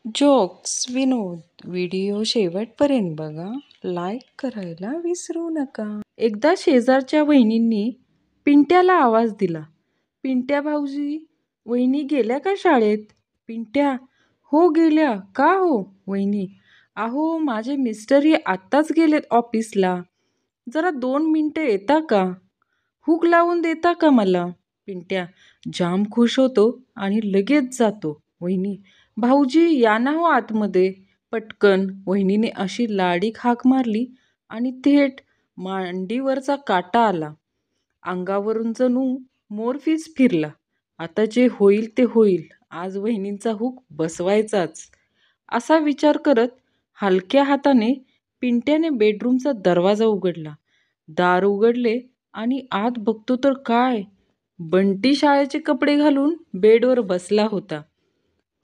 Jokes, विनोद, video शेवटपर्यंत बघा. Like करायला विसरू नका. एकदा शेजारच्या वहिनींनी पिंट्याला आवाज दिला. पिंट्या भाऊजी, वहिनी गेल्या का शाळेत? पिंट्या, हो गेल्या. का हो? वहिनी, अहो माझे मिस्टरही आत्ताच गेलेत ऑफिसला. जरा 2 मिनिटं येता का? हुक लावून देता का मला? पिंट्या जाम खुश होतो आणि लगेच जातो. वहिनी, भाऊजी या ना हो आतमध्ये. पटकन वहिनीने अशी लाडीक हाक मारली आणि थेट मांडीवरचा काटा आला. अंगावरून जणू मोरपीस फिरला. आता जे होईल ते होईल, आज वहिनींचा हुक बसवायचाच, असा विचार करत हलक्या हाताने पिंट्याने बेडरूमचा दरवाजा उघडला. दार उघडले आणि आत बघतो तर काय, बंटी शाळेचे कपडे घालून बेडवर बसला होता.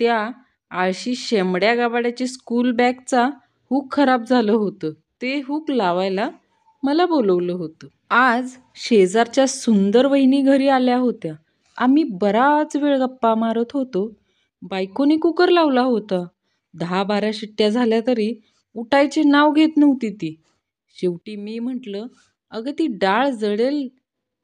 त्या आळशी शेंबड्या गाबाड्याची स्कूल बॅगचा हुक खराब झालं होतं. ते हुक लावायला मला बोलवलं होतं. आज शेजारच्या सुंदर वहिनी घरी आल्या होत्या. आम्ही बराच वेळ गप्पा मारत होतो. बायकोनी कुकर लावला होता. 10-12 शिट्ट्या झाल्या तरी उठायचे नाव घेत नव्हती ती. शेवटी मी म्हटलं, अगं ती डाळ जळेल.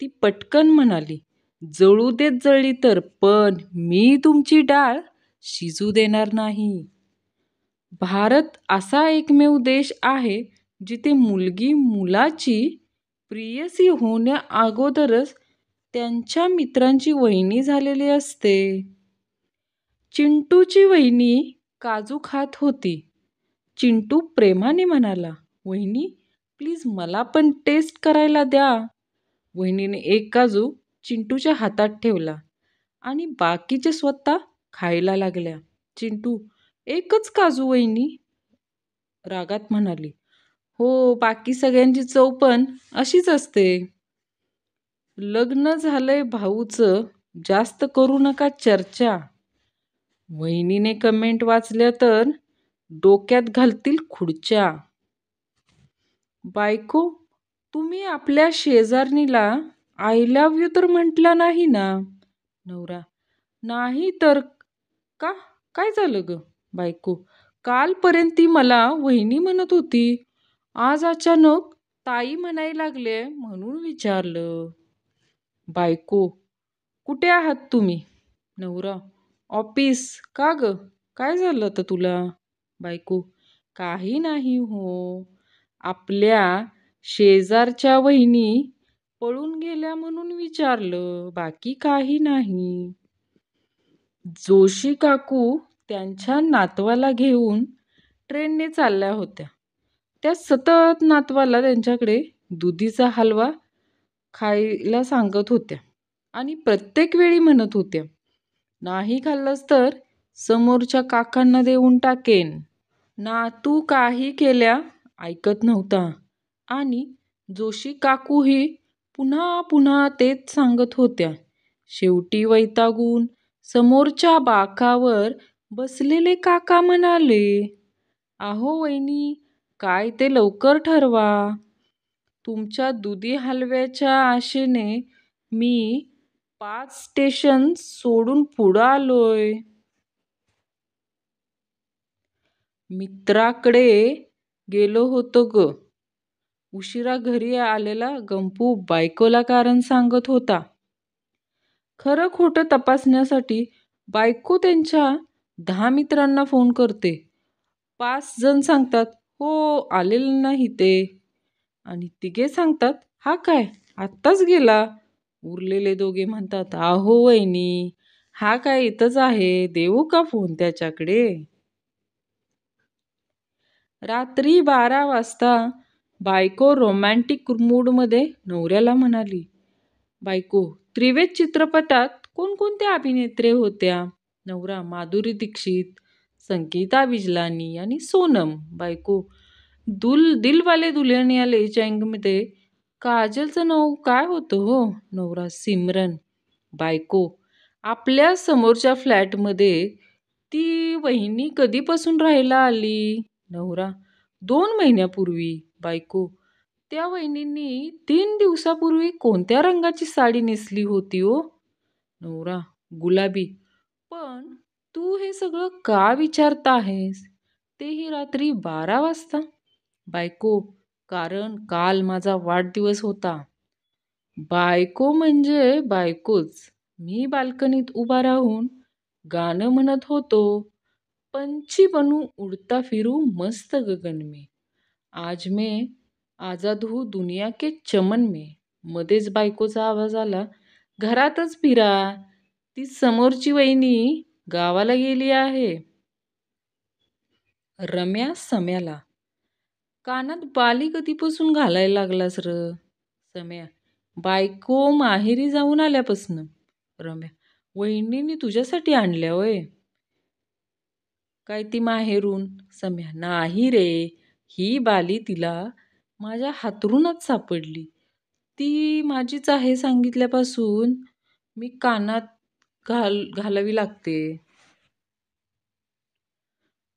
ती पटकन म्हणाली, जळू देत जळली तर, पण मी तुमची डाळ शिजू देणार नाही. भारत असा एकमेव देश आहे जिथे मुलगी मुलाची प्रियसी होण्या अगोदरच त्यांच्या मित्रांची वहिनी झालेली असते. चिंटूची वहिनी काजू खात होती. चिंटू प्रेमाने म्हणाला, वहिनी प्लीज मला पण टेस्ट करायला द्या. वहिनीने एक काजू चिंटूच्या हातात ठेवला आणि बाकीचे स्वतः खायला लागल्या. चिंटू, एकच काजू वहिनी, रागात म्हणाली. हो, बाकी सगळ्यांची चव पण अशीच असते. लग्न झालंय भाऊचं, जास्त करू नका चर्चा. वहिनीने कमेंट वाचल्या तर डोक्यात घालतील खुर्च्या. बायको, तुम्ही आपल्या शेजारणीला आय लव्ह यू तर म्हटला नाही ना? नवरा, नाही तर का? काय झालं ग? बायको, कालपर्यंत ती मला वहिनी म्हणत होती, आज अचानक ताई म्हणायला लागले म्हणून विचारलं. बायको, कुठे आहात तुम्ही? नवरा, ऑफिस. का ग? काय झालं तर तुला? बायको, काही नाही हो, आपल्या शेजारच्या वहिनी पळून गेल्या म्हणून विचारलं, बाकी काही नाही. जोशी काकू त्यांच्या नातवाला घेऊन ट्रेनने चालल्या होत्या. त्या सतत नातवाला त्यांच्याकडे दुधीचा हलवा खायला सांगत होत्या आणि प्रत्येक वेळी म्हणत होत्या, नाही खाल्लंस तर समोरच्या काकांना देऊन टाकेन. नातू काही केल्या ऐकत नव्हता आणि जोशी काकूही पुन्हा पुन्हा तेच सांगत होत्या. शेवटी वैतागून समोरच्या बाकावर बसलेले काका म्हणाले, अहो वहिनी, काय ते लवकर ठरवा. तुमच्या दुधी हलव्याच्या आशेने मी 5 स्टेशन सोडून पुढं आलोय. मित्राकडे गेलो होतो ग. उशिरा घरी आलेला गंपू बायकोला कारण सांगत होता. खरं खोटं तपासण्यासाठी बायको त्यांच्या 10 मित्रांना फोन करते. 5 जण सांगतात, हो आलेले नाही ते, आणि 3 सांगतात, हा काय आत्ताच गेला. उरलेले 2 म्हणतात, अहो वहिनी, हा काय इथंच आहे, देऊ का फोन त्याच्याकडे? रात्री 12 वाजता बायको रोमॅन्टिक मूडमध्ये नवऱ्याला म्हणाली, बायको, त्रिवेद चित्रपटात कोणकोणत्या अभिनेत्री होत्या? नवरा, माधुरी दीक्षित, संगीता बिजलानी आणि सोनम. बायको, दिलवाले दुल्हनिया ले जाएंगेमध्ये काजलचं नाव काय होतं हो? नवरा, सिमरन. बायको, आपल्या समोरच्या फ्लॅटमध्ये ती वहिनी कधीपासून राहायला आली? नवरा, 2 महिन्यापूर्वी. बायको, त्या वहिनींनी 3 दिवसापूर्वी कोणत्या रंगाची साडी नेसली होती हो? नवरा, गुलाबी. पण तू हे सगळं का विचारत आहेस? तेही रात्री 12 वाजता? बायको, कारण काल माझा वाढदिवस होता. बायको म्हणजे बायकोच. मी बाल्कनीत उभा राहून गाणं म्हणत होतो. पंछी बनू उडता फिरू मस्त गगन में. आज मैं आजाद हूँ दुनिया के चमन में. मध्येच बायकोचा आवाज आला, घरातच फिरा. ती समोरची वहिनी गावाला गेली आहे. रम्या सम्याला, कानात बाली कधीपासून घालायला लागलास र? सम्या, बायको माहेरी जाऊन आल्यापासनं. रम्या, वहिनीने तुझ्यासाठी आणल्या होय? काय ती माहेरून? सम्या, नाही रे, ही बाली तिला माझ्या हातरूनच सापडली. ती माझीच आहे सांगितल्यापासून मी कानात घालावी लागते.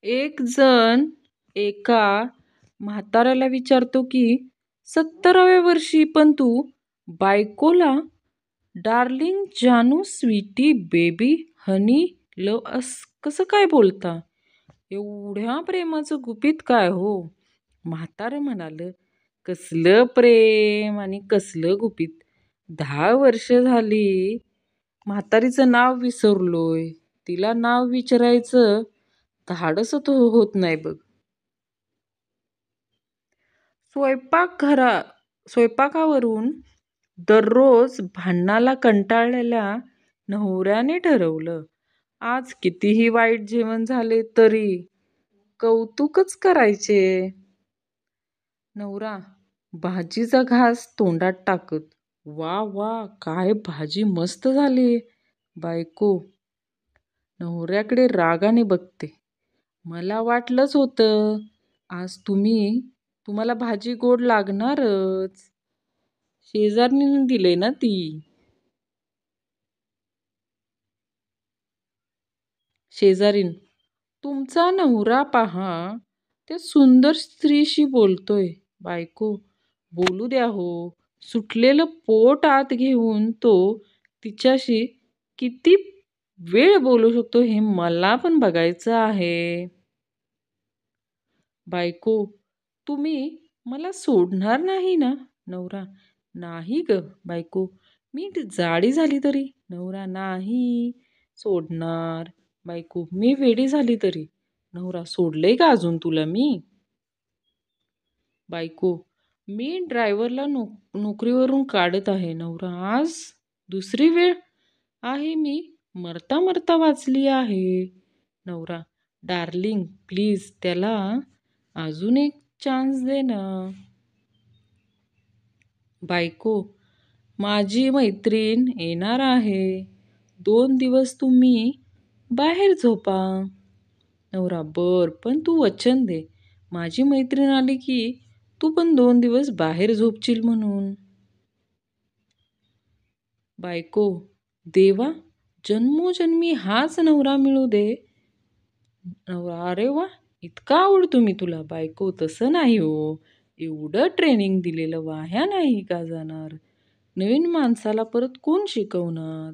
एक जण एका म्हाताऱ्याला विचारतो की 70व्या वर्षी पण तू बायकोला डार्लिंग, जानू, स्वीटी, बेबी, हनी, लव कसं काय बोलता? एवढ्या प्रेमाचं गुपित काय हो? म्हातारं म्हणालं, कसलं प्रेम आणि कसलं गुपित. 10 वर्ष झाली म्हातारीचं नाव विसरलोय. तिला नाव विचारायचं धाडसच होत नाही बघ. स्वयंपाकावरून दररोज भांडणाला कंटाळलेल्या नवऱ्याने ठरवलं, आज कितीही वाईट जेवण झाले तरी कौतुकच करायचे. नवरा भाजीचा घास तोंडात टाकत, वा वा, काय भाजी मस्त झाली. बायको नवऱ्याकडे रागाने बघते, मला वाटलंच होतं आज तुम्हाला भाजी गोड लागणारच. शेजारणीने दिले ना ती. शेजारीन, तुमचा नवरा पहा, त्या सुंदर स्त्रीशी बोलतोय. बायको, बोलू द्या हो. सुटलेलं पोट आत घेऊन तो तिच्याशी किती वेळ बोलू शकतो हे मला पण बघायचं आहे. बायको, तुम्ही मला सोडणार नाही ना? नवरा, नाही ग बायको, मी जाडी झाली तरी. नवरा, नाही सोडणार. बायको, मी वेडी झाली तरी. नवरा, सोडलंय का अजून तुला मी? बायको, मी ड्रायव्हरला नोकरीवरून काढत आहे. नवरा, आज दुसरी वेळ आहे, मी मरता मरता वाचली आहे. नवरा, डार्लिंग, प्लीज त्याला अजून एक चान्स दे ना. बायको, माझी मैत्रीण येणार आहे. 2 दिवस तुम्ही बाहेर झोपा. नवरा, बर, पण तू वचन दे, माझी मैत्रीण आली की तू पण 2 दिवस बाहेर झोपशील म्हणून. बायको, देवा, जन्मोजन्मी हाच नवरा मिळू दे. नवरा, अरे वा, इतका आवडतो मी तुला. बायको, तसं नाही हो, एवढं ट्रेनिंग दिलेलं वाह्या नाही का जाणार. नवीन माणसाला परत कोण शिकवणार.